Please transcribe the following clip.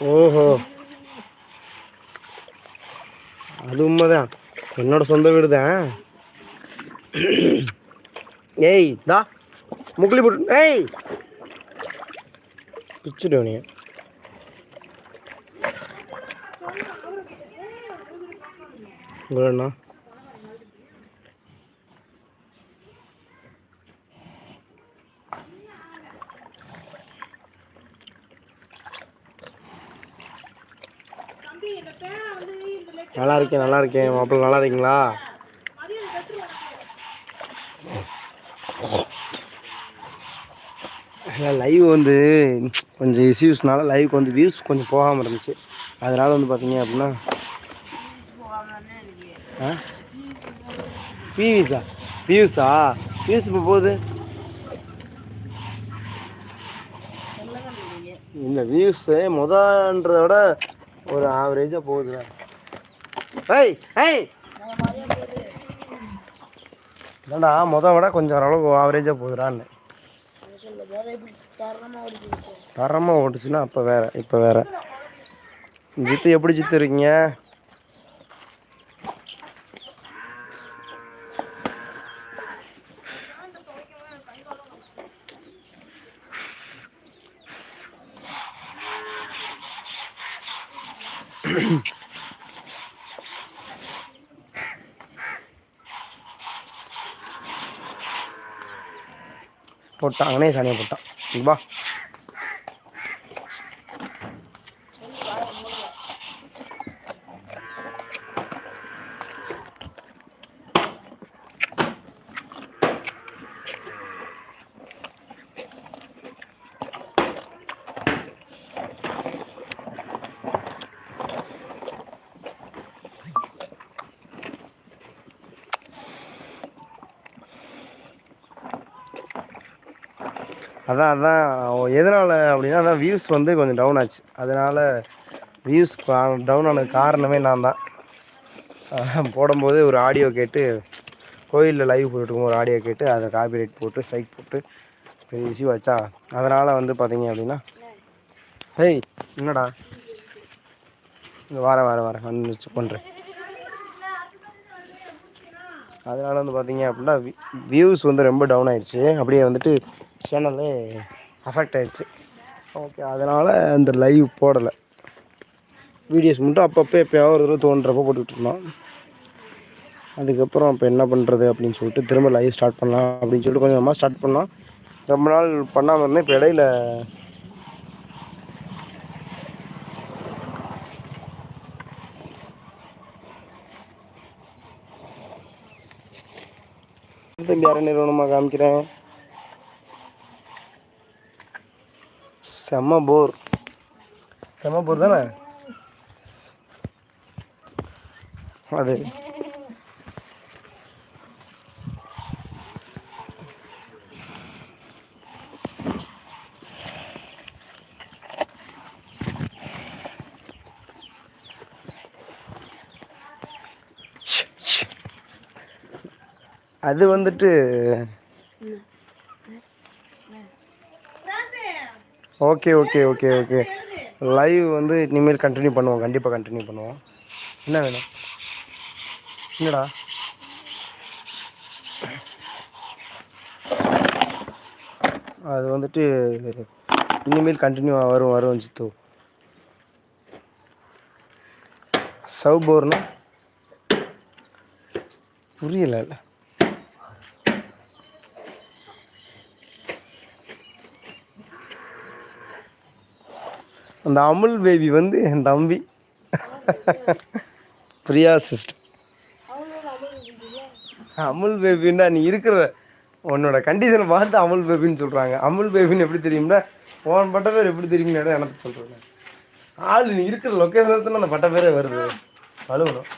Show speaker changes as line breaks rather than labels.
ஓஹோ, அது உண்மைதான். என்னோட சொந்த வீடு தான். ஏய் தா முக்குலி போட்டு ஏய் பிச்சுடுவனே. உங்களண்ணா நல்லா இருக்கேன், நல்லா இருக்கேன். மாப்பிள்ள நல்லா இருக்கீங்களா? லைவ் வந்து கொஞ்சம் இஷ்யூஸ்னால லைவுக்கு வந்து வியூஸ் கொஞ்சம் போகாமல் இருந்துச்சு. அதனால் வந்து பார்த்தீங்க அப்படின்னா வியூஸா வியூஸ் இப்போ போகுது. இல்லை வியூஸு முதன்றத விட ஒரு ஆவரேஜாக போகுதுல. ஏய் ஏய் இல்லைடா, விட கொஞ்சம் ஓரளவுக்கு ஆவரேஜாக போகுதுடான்னு. தரமாக ஓட்டுச்சுன்னா அப்போ வேறு, இப்போ வேறு. ஜித்து எப்படி ஜித்து இருக்கீங்க? போட்டான், அவனே சாணியை போட்டான். வா அதான் எதனால் அப்படின்னா, அதான் வியூஸ் வந்து கொஞ்சம் டவுன் ஆச்சு. அதனால் வியூஸ் டவுன் ஆனது காரணமே நான் தான். போடும்போது ஒரு ஆடியோ கேட்டு, கோயிலில் லைவ் போட்டுருக்கோம், ஒரு ஆடியோ கேட்டு அதை காப்பிரைட் போட்டு ஸ்ட்ரைக் போட்டு பெரிய இஷ்யூ ஆச்சா. அதனால் வந்து பார்த்தீங்க அப்படின்னா, ஏய் என்னடா வரேன் வந்து செக் பண்ணுறேன். அதனால் வந்து பார்த்தீங்க அப்படின்னா வியூஸ் வந்து ரொம்ப டவுன் ஆகிடுச்சு. அப்படியே வந்துட்டு சேனல்லே அஃபெக்ட் ஆகிடுச்சு. ஓகே, அதனால் அந்த லைவ் போடலை. வீடியோஸ் மட்டும் அப்பப்போ எப்போயாவது ஒரு தடவை தோன்றப்போ போட்டுக்கிட்டுருந்தோம். அதுக்கப்புறம் இப்போ என்ன பண்ணுறது அப்படின்னு சொல்லிட்டு திரும்ப லைவ் ஸ்டார்ட் பண்ணலாம் அப்படின்னு சொல்லிட்டு கொஞ்சமாக ஸ்டார்ட் பண்ணோம். ரொம்ப நாள் பண்ணாமல் இருந்தேன். இப்போ இடையில வேறு நிறுவனமாக காமிக்கிறேன். செம்ம போர் தானே அது. அது வந்துட்டு ஓகே லைவ் வந்து இனிமேல் கண்டினியூ பண்ணுவோம், கண்டிப்பாக கண்டினியூ பண்ணுவோம். என்ன வேணும்? என்னடா அது வந்துட்டு இனிமேல் கண்டினியூ வரும் ஜித்து. சவுபோர்னா புரியல. அந்த அமுல் பேபி வந்து என் தம்பி பிரியா சிஸ்டர். அமுல் பேபின்னா நீ இருக்கிற உன்னோட கண்டிஷனை பார்த்து அமுல் பேபின்னு சொல்கிறாங்க. அமுல் பேபின்னு எப்படி தெரியும்னா, உன் பட்ட பேர் எப்படி தெரியும்னு எனக்கு சொல்கிறேன். ஆள் நீ இருக்கிற லொக்கேஷன் அந்த பட்ட பேரே வருது. அழுவணும்.